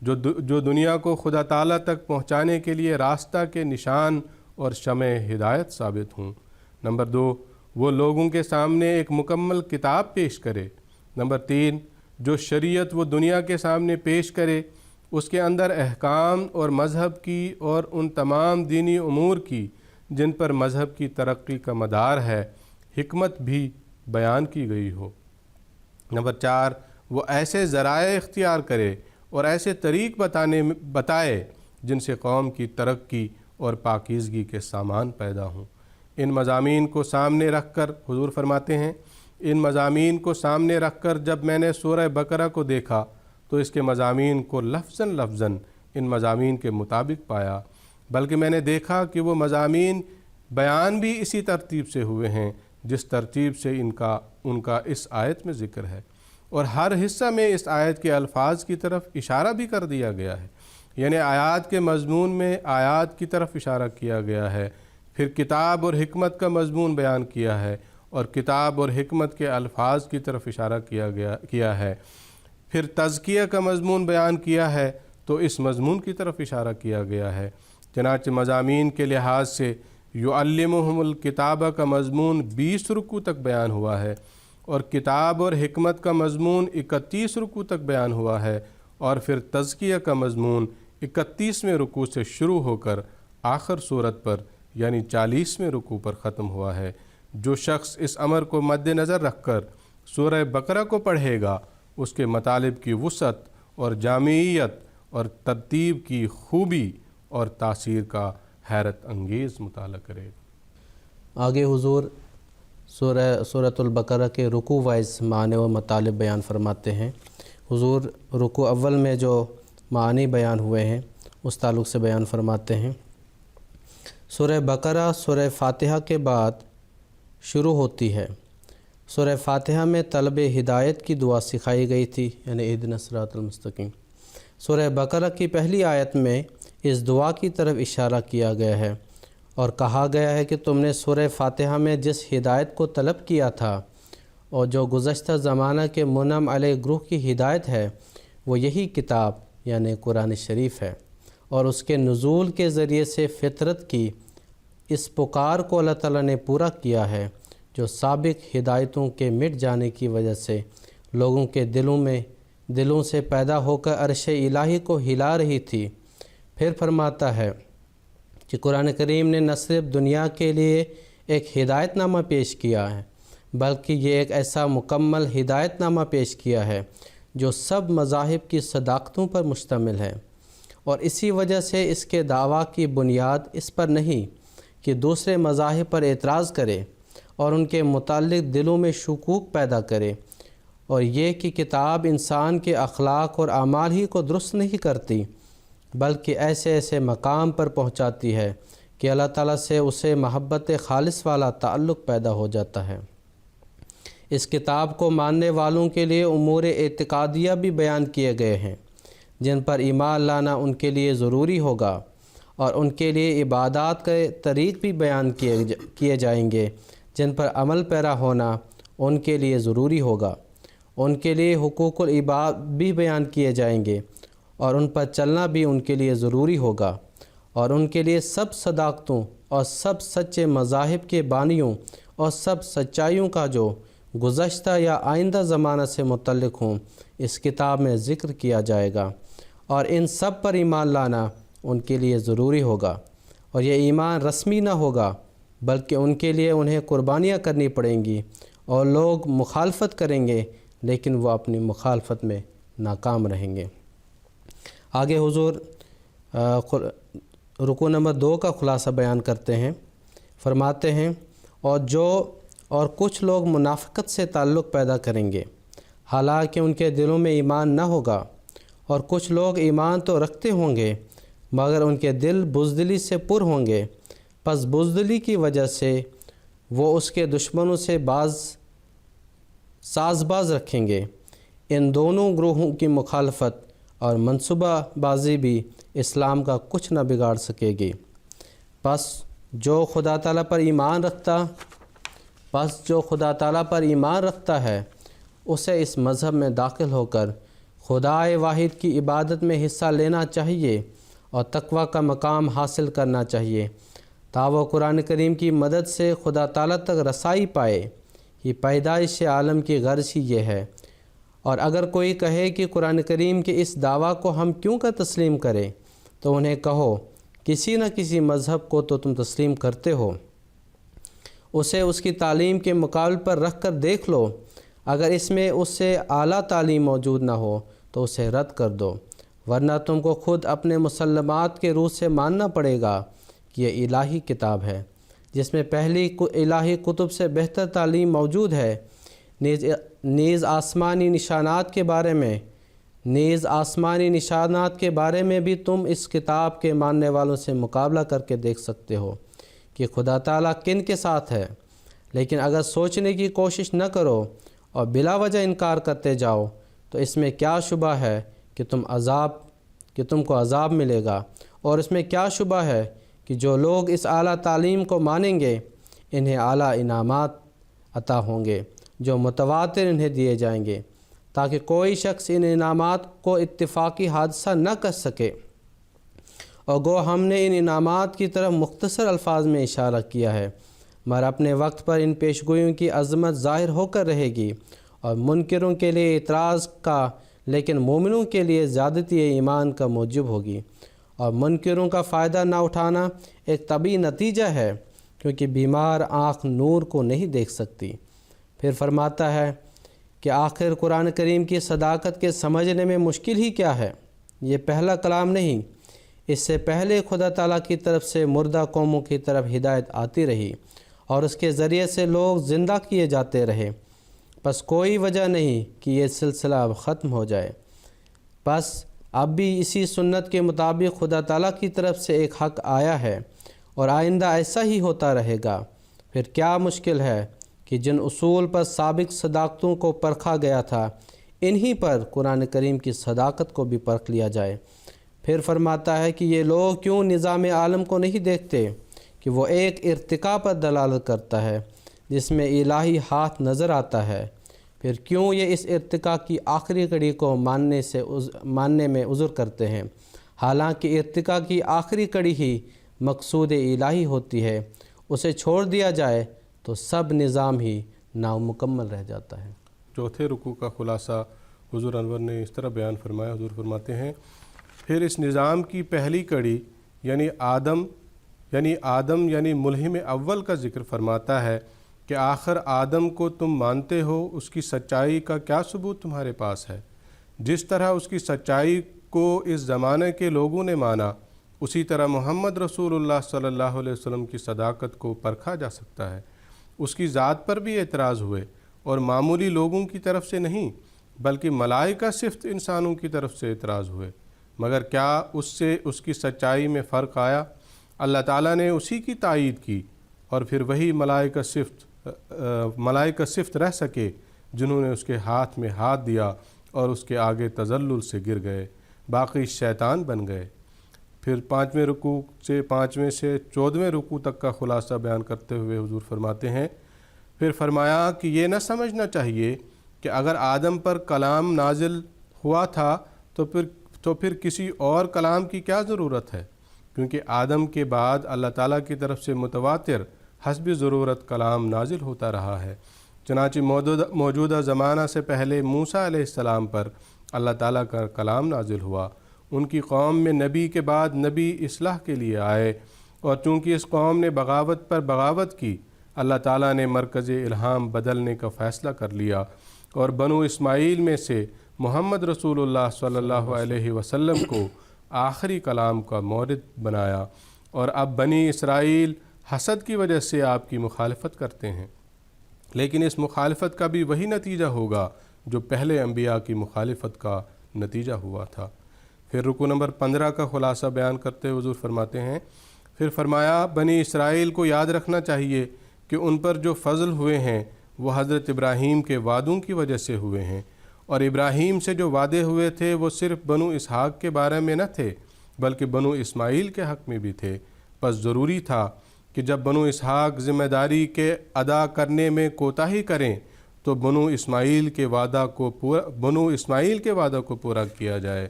جو دنیا کو خدا تعالیٰ تک پہنچانے کے لیے راستہ کے نشان اور شمع ہدایت ثابت ہوں۔ نمبر 2، وہ لوگوں کے سامنے ایک مکمل کتاب پیش کرے۔ نمبر 3، جو شریعت وہ دنیا کے سامنے پیش کرے اس کے اندر احکام اور مذہب کی اور ان تمام دینی امور کی جن پر مذہب کی ترقی کا مدار ہے حکمت بھی بیان کی گئی ہو۔ نمبر 4، وہ ایسے ذرائع اختیار کرے اور ایسے طریق بتائے جن سے قوم کی ترقی اور پاکیزگی کے سامان پیدا ہوں۔ ان مضامین کو سامنے رکھ کر حضور فرماتے ہیں ان مضامین کو سامنے رکھ کر جب میں نے سورہ بقرہ کو دیکھا تو اس کے مضامین کو لفظاً ان مضامین کے مطابق پایا، بلکہ میں نے دیکھا کہ وہ مضامین بیان بھی اسی ترتیب سے ہوئے ہیں جس ترتیب سے ان کا اس آیت میں ذکر ہے، اور ہر حصہ میں اس آیت کے الفاظ کی طرف اشارہ بھی کر دیا گیا ہے، یعنی آیات کے مضمون میں آیات کی طرف اشارہ کیا گیا ہے، پھر کتاب اور حکمت کا مضمون بیان کیا ہے اور کتاب اور حکمت کے الفاظ کی طرف اشارہ کیا ہے، پھر تزکیہ کا مضمون بیان کیا ہے تو اس مضمون کی طرف اشارہ کیا گیا ہے۔ چنانچہ مضامین کے لحاظ سے یعلمہم الکتاب کا مضمون 20 رکوع تک بیان ہوا ہے، اور کتاب اور حکمت کا مضمون 31 رکوع تک بیان ہوا ہے، اور پھر تزکیہ کا مضمون 31ویں رکوع سے شروع ہو کر آخر صورت پر یعنی 40ویں رکوع پر ختم ہوا ہے۔ جو شخص اس امر کو مد نظر رکھ کر سورہ بقرہ کو پڑھے گا اس کے مطالب کی وسعت اور جامعیت اور ترتیب کی خوبی اور تاثیر کا حیرت انگیز مطالعہ کرے گا۔ آگے حضور سورۃ البقرہ کے رکوع وائز معنی و مطالب بیان فرماتے ہیں۔ حضور رکوع اول میں جو معنی بیان ہوئے ہیں اس تعلق سے بیان فرماتے ہیں۔ سورہ بقرہ سورہ فاتحہ کے بعد شروع ہوتی ہے۔ سورہ فاتحہ میں طلب ہدایت کی دعا سکھائی گئی تھی، یعنی اہدنا الصراط المستقیم۔ سورہ بقرہ کی پہلی آیت میں اس دعا کی طرف اشارہ کیا گیا ہے اور کہا گیا ہے کہ تم نے سورہ فاتحہ میں جس ہدایت کو طلب کیا تھا اور جو گزشتہ زمانہ کے منعم علیہ گروہ کی ہدایت ہے، وہ یہی کتاب یعنی قرآن شریف ہے، اور اس کے نزول کے ذریعے سے فطرت کی اس پکار کو اللہ تعالیٰ نے پورا کیا ہے جو سابق ہدایتوں کے مٹ جانے کی وجہ سے لوگوں کے دلوں سے پیدا ہو کر عرش الہی کو ہلا رہی تھی۔ پھر فرماتا ہے کہ قرآن کریم نے نہ صرف دنیا کے لیے ایک ہدایت نامہ پیش کیا ہے بلکہ یہ ایک ایسا مکمل ہدایت نامہ پیش کیا ہے جو سب مذاہب کی صداقتوں پر مشتمل ہے، اور اسی وجہ سے اس کے دعویٰ کی بنیاد اس پر نہیں کہ دوسرے مذاہب پر اعتراض کرے اور ان کے متعلق دلوں میں شکوک پیدا کرے، اور یہ کہ کتاب انسان کے اخلاق اور اعمال ہی کو درست نہیں کرتی بلکہ ایسے مقام پر پہنچاتی ہے کہ اللہ تعالیٰ سے اسے محبت خالص والا تعلق پیدا ہو جاتا ہے۔ اس کتاب کو ماننے والوں کے لیے امور اعتقادیہ بھی بیان کیے گئے ہیں جن پر ایمان لانا ان کے لیے ضروری ہوگا، اور ان کے لیے عبادات کے طریق بھی بیان کیے جائیں گے جن پر عمل پیرا ہونا ان کے لیے ضروری ہوگا۔ ان کے لیے حقوق العباد بھی بیان کیے جائیں گے اور ان پر چلنا بھی ان کے لیے ضروری ہوگا، اور ان کے لیے سب صداقتوں اور سب سچے مذاہب کے بانیوں اور سب سچائیوں کا جو گزشتہ یا آئندہ زمانہ سے متعلق ہوں اس کتاب میں ذکر کیا جائے گا، اور ان سب پر ایمان لانا ان کے لیے ضروری ہوگا، اور یہ ایمان رسمی نہ ہوگا بلکہ ان کے لیے انہیں قربانیاں کرنی پڑیں گی، اور لوگ مخالفت کریں گے لیکن وہ اپنی مخالفت میں ناکام رہیں گے۔ آگے حضور رکوع نمبر 2 کا خلاصہ بیان کرتے ہیں، فرماتے ہیں اور کچھ لوگ منافقت سے تعلق پیدا کریں گے حالانکہ ان کے دلوں میں ایمان نہ ہوگا، اور کچھ لوگ ایمان تو رکھتے ہوں گے مگر ان کے دل بزدلی سے پر ہوں گے، پس بزدلی کی وجہ سے وہ اس کے دشمنوں سے ساز باز رکھیں گے۔ ان دونوں گروہوں کی مخالفت اور منصوبہ بازی بھی اسلام کا کچھ نہ بگاڑ سکے گی۔ پس جو خدا تعالیٰ پر ایمان رکھتا ہے اسے اس مذہب میں داخل ہو کر خدائے واحد کی عبادت میں حصہ لینا چاہیے اور تقوی کا مقام حاصل کرنا چاہیے تا وہ قرآن کریم کی مدد سے خدا تعالیٰ تک رسائی پائے۔ یہ پیدائش عالم کی غرض ہی یہ ہے، اور اگر کوئی کہے کہ قرآن کریم کے اس دعویٰ کو ہم کیوں کا تسلیم کریں تو انہیں کہو کسی نہ کسی مذہب کو تو تم تسلیم کرتے ہو، اسے اس کی تعلیم کے مقابل پر رکھ کر دیکھ لو، اگر اس میں اس سے اعلیٰ تعلیم موجود نہ ہو تو اسے رد کر دو، ورنہ تم کو خود اپنے مسلمات کے روح سے ماننا پڑے گا کہ یہ الہی کتاب ہے جس میں پہلی الہی کتب سے بہتر تعلیم موجود ہے۔ نیز آسمانی نشانات کے بارے میں بھی تم اس کتاب کے ماننے والوں سے مقابلہ کر کے دیکھ سکتے ہو کہ خدا تعالیٰ کن کے ساتھ ہے، لیکن اگر سوچنے کی کوشش نہ کرو اور بلا وجہ انکار کرتے جاؤ تو اس میں کیا شبہ ہے کہ تم کو عذاب ملے گا، اور اس میں کیا شبہ ہے کہ جو لوگ اس اعلیٰ تعلیم کو مانیں گے انہیں اعلیٰ انعامات عطا ہوں گے جو متواتر انہیں دیے جائیں گے تاکہ کوئی شخص ان انعامات کو اتفاقی حادثہ نہ کر سکے۔ اور گو ہم نے ان انعامات کی طرف مختصر الفاظ میں اشارہ کیا ہے، مگر اپنے وقت پر ان پیشگوئیوں کی عظمت ظاہر ہو کر رہے گی، اور منکروں کے لیے اعتراض کا لیکن مومنوں کے لیے زیادتی ایمان کا موجب ہوگی، اور منکروں کا فائدہ نہ اٹھانا ایک طبعی نتیجہ ہے کیونکہ بیمار آنکھ نور کو نہیں دیکھ سکتی۔ پھر فرماتا ہے کہ آخر قرآن کریم کی صداقت کے سمجھنے میں مشکل ہی کیا ہے؟ یہ پہلا کلام نہیں، اس سے پہلے خدا تعالیٰ کی طرف سے مردہ قوموں کی طرف ہدایت آتی رہی اور اس کے ذریعے سے لوگ زندہ کیے جاتے رہے، بس کوئی وجہ نہیں کہ یہ سلسلہ اب ختم ہو جائے۔ بس اب بھی اسی سنت کے مطابق خدا تعالیٰ کی طرف سے ایک حق آیا ہے اور آئندہ ایسا ہی ہوتا رہے گا۔ پھر کیا مشکل ہے کہ جن اصول پر سابق صداقتوں کو پرکھا گیا تھا انہی پر قرآن کریم کی صداقت کو بھی پرکھ لیا جائے۔ پھر فرماتا ہے کہ یہ لوگ کیوں نظام عالم کو نہیں دیکھتے کہ وہ ایک ارتقاء پر دلالت کرتا ہے جس میں الہی ہاتھ نظر آتا ہے، پھر کیوں یہ اس ارتقاء کی آخری کڑی کو ماننے میں عذر کرتے ہیں، حالانکہ ارتقاء کی آخری کڑی ہی مقصود الہی ہوتی ہے، اسے چھوڑ دیا جائے تو سب نظام ہی نامکمل رہ جاتا ہے۔ چوتھے رکوع کا خلاصہ حضور انور نے اس طرح بیان فرمایا۔ حضور فرماتے ہیں پھر اس نظام کی پہلی کڑی یعنی آدم یعنی ملہم اول کا ذکر فرماتا ہے کہ آخر آدم کو تم مانتے ہو، اس کی سچائی کا کیا ثبوت تمہارے پاس ہے؟ جس طرح اس کی سچائی کو اس زمانے کے لوگوں نے مانا، اسی طرح محمد رسول اللہ صلی اللہ علیہ وسلم کی صداقت کو پرکھا جا سکتا ہے۔ اس کی ذات پر بھی اعتراض ہوئے، اور معمولی لوگوں کی طرف سے نہیں بلکہ ملائکہ صفت انسانوں کی طرف سے اعتراض ہوئے، مگر کیا اس سے اس کی سچائی میں فرق آیا؟ اللہ تعالیٰ نے اسی کی تائید کی، اور پھر وہی ملائکہ صفت رہ سکے جنہوں نے اس کے ہاتھ میں ہاتھ دیا اور اس کے آگے تذلل سے گر گئے، باقی شیطان بن گئے۔ پھر 5ویں رکوع سے 5ویں سے 14ویں رکوع تک کا خلاصہ بیان کرتے ہوئے حضور فرماتے ہیں پھر فرمایا کہ یہ نہ سمجھنا چاہیے کہ اگر آدم پر کلام نازل ہوا تھا تو پھر کسی اور کلام کی کیا ضرورت ہے، کیونکہ آدم کے بعد اللہ تعالیٰ کی طرف سے متواتر حسب ضرورت کلام نازل ہوتا رہا ہے۔ چنانچہ موجودہ زمانہ سے پہلے موسیٰ علیہ السلام پر اللہ تعالیٰ کا کلام نازل ہوا، ان کی قوم میں نبی کے بعد نبی اصلاح کے لیے آئے، اور چونکہ اس قوم نے بغاوت پر بغاوت کی، اللہ تعالیٰ نے مرکز الہام بدلنے کا فیصلہ کر لیا اور بنو اسماعیل میں سے محمد رسول اللہ صلی اللہ علیہ وسلم کو آخری کلام کا مورد بنایا، اور اب بنی اسرائیل حسد کی وجہ سے آپ کی مخالفت کرتے ہیں، لیکن اس مخالفت کا بھی وہی نتیجہ ہوگا جو پہلے انبیاء کی مخالفت کا نتیجہ ہوا تھا۔ پھر رکوع نمبر 15 کا خلاصہ بیان کرتے حضور فرماتے ہیں پھر فرمایا بنی اسرائیل کو یاد رکھنا چاہیے کہ ان پر جو فضل ہوئے ہیں وہ حضرت ابراہیم کے وعدوں کی وجہ سے ہوئے ہیں، اور ابراہیم سے جو وعدے ہوئے تھے وہ صرف بنو اسحاق کے بارے میں نہ تھے بلکہ بنو اسماعیل کے حق میں بھی تھے، پس ضروری تھا کہ جب بنو اسحاق ذمہ داری کے ادا کرنے میں کوتاہی کریں تو بنو اسماعیل کے وعدہ کو پورا کیا جائے،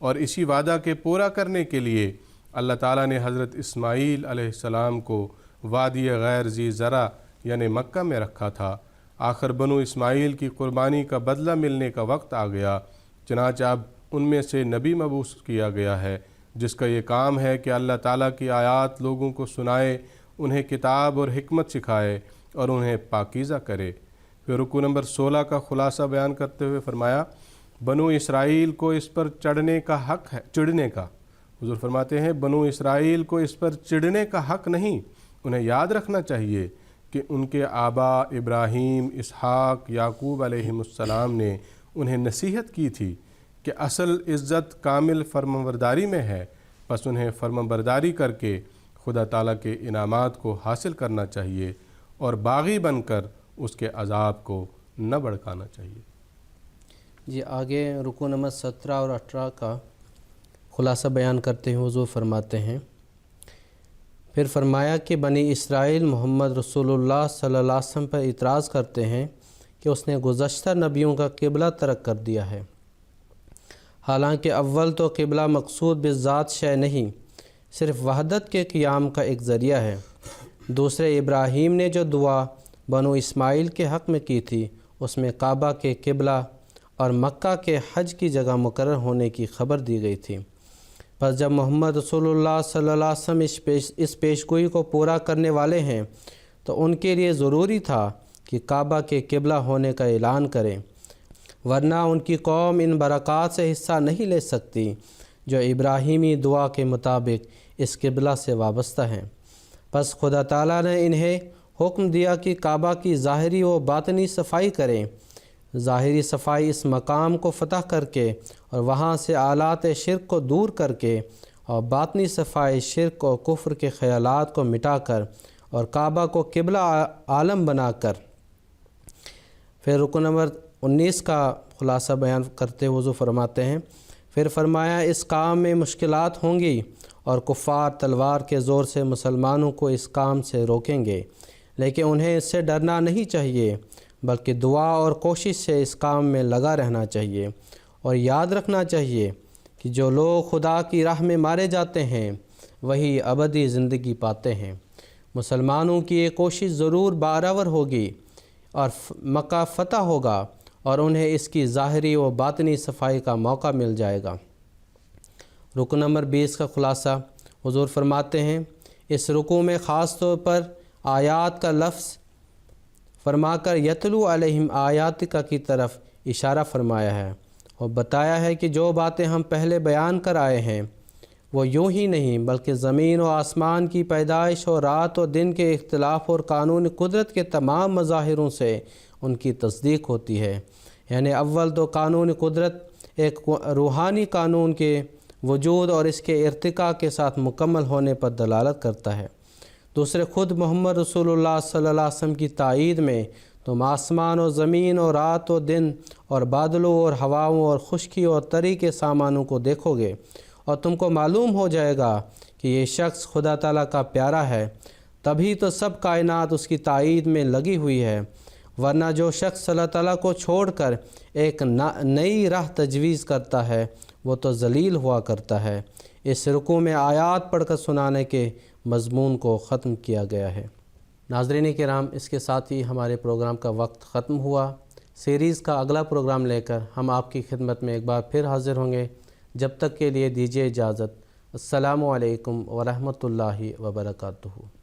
اور اسی وعدہ کے پورا کرنے کے لیے اللہ تعالیٰ نے حضرت اسماعیل علیہ السلام کو وادی غیر ذی زرع یعنی مکہ میں رکھا تھا۔ آخر بنو اسماعیل کی قربانی کا بدلہ ملنے کا وقت آ گیا، چنانچہ اب ان میں سے نبی مبعوث کیا گیا ہے جس کا یہ کام ہے کہ اللہ تعالیٰ کی آیات لوگوں کو سنائے، انہیں کتاب اور حکمت سکھائے اور انہیں پاکیزہ کرے۔ پھر رکوع نمبر 16 کا خلاصہ بیان کرتے ہوئے فرمایا بنو اسرائیل کو اس پر چڑھنے کا حضور فرماتے ہیں بنو اسرائیل کو اس پر چڑھنے کا حق نہیں، انہیں یاد رکھنا چاہیے کہ ان کے آبا ابراہیم، اسحاق، یعقوب علیہم السلام نے انہیں نصیحت کی تھی کہ اصل عزت کامل فرمانبرداری میں ہے، پس انہیں فرمانبرداری کر کے خدا تعالیٰ کے انعامات کو حاصل کرنا چاہیے اور باغی بن کر اس کے عذاب کو نہ بھڑکانا چاہیے۔ جی آگے رکوع نمبر 17 اور 18 کا خلاصہ بیان کرتے ہیں حضور فرماتے ہیں پھر فرمایا کہ بنی اسرائیل محمد رسول اللہ صلی اللہ علیہ وسلم پر اعتراض کرتے ہیں کہ اس نے گزشتہ نبیوں کا قبلہ ترک کر دیا ہے، حالانکہ اول تو قبلہ مقصود بالذات شے نہیں، صرف وحدت کے قیام کا ایک ذریعہ ہے۔ دوسرے ابراہیم نے جو دعا بنو اسماعیل کے حق میں کی تھی اس میں کعبہ کے قبلہ اور مکہ کے حج کی جگہ مقرر ہونے کی خبر دی گئی تھی، پس جب محمد رسول اللہ صلی اللہ علیہ وسلم اس پیشگوئی کو پورا کرنے والے ہیں تو ان کے لیے ضروری تھا کہ کعبہ کے قبلہ ہونے کا اعلان کریں، ورنہ ان کی قوم ان برکات سے حصہ نہیں لے سکتی جو ابراہیمی دعا کے مطابق اس قبلہ سے وابستہ ہیں۔ پس خدا تعالیٰ نے انہیں حکم دیا کہ کعبہ کی ظاہری و باطنی صفائی کریں۔ ظاہری صفائی اس مقام کو فتح کر کے اور وہاں سے آلات شرک کو دور کر کے، اور باطنی صفائی شرک و کفر کے خیالات کو مٹا کر اور کعبہ کو قبلہ عالم بنا کر پھر رکن نمبر 19 کا خلاصہ بیان کرتے ہوئے حضور فرماتے ہیں، پھر فرمایا اس کام میں مشکلات ہوں گی اور کفار تلوار کے زور سے مسلمانوں کو اس کام سے روکیں گے، لیکن انہیں اس سے ڈرنا نہیں چاہیے بلکہ دعا اور کوشش سے اس کام میں لگا رہنا چاہیے، اور یاد رکھنا چاہیے کہ جو لوگ خدا کی راہ میں مارے جاتے ہیں وہی ابدی زندگی پاتے ہیں۔ مسلمانوں کی یہ کوشش ضرور بارآور ہوگی اور مکہ فتح ہوگا اور انہیں اس کی ظاہری و باطنی صفائی کا موقع مل جائے گا۔ رکن نمبر 20 کا خلاصہ حضور فرماتے ہیں، اس رکوع میں خاص طور پر آیات کا لفظ فرما کر یتلو علیہم آیاتک کی طرف اشارہ فرمایا ہے اور بتایا ہے کہ جو باتیں ہم پہلے بیان کر آئے ہیں وہ یوں ہی نہیں بلکہ زمین و آسمان کی پیدائش اور رات و دن کے اختلاف اور قانون قدرت کے تمام مظاہروں سے ان کی تصدیق ہوتی ہے۔ یعنی اول تو قانون قدرت ایک روحانی قانون کے وجود اور اس کے ارتقاء کے ساتھ مکمل ہونے پر دلالت کرتا ہے، دوسرے خود محمد رسول اللہ صلی اللہ علیہ وسلم کی تائید میں تم آسمان و زمین اور رات و دن اور بادلوں اور ہواؤں اور خشکی اور تری کے سامانوں کو دیکھو گے اور تم کو معلوم ہو جائے گا کہ یہ شخص خدا تعالیٰ کا پیارا ہے، تبھی تو سب کائنات اس کی تائید میں لگی ہوئی ہے، ورنہ جو شخص اللہ تعالیٰ کو چھوڑ کر ایک نئی راہ تجویز کرتا ہے وہ تو ذلیل ہوا کرتا ہے۔ اس رکوع میں آیات پڑھ کر سنانے کے مضمون کو ختم کیا گیا ہے۔ ناظرین کرام، اس کے ساتھ ہی ہمارے پروگرام کا وقت ختم ہوا۔ سیریز کا اگلا پروگرام لے کر ہم آپ کی خدمت میں ایک بار پھر حاضر ہوں گے۔ جب تک کے لیے دیجیے اجازت۔ السلام علیکم ورحمۃ اللہ وبرکاتہ۔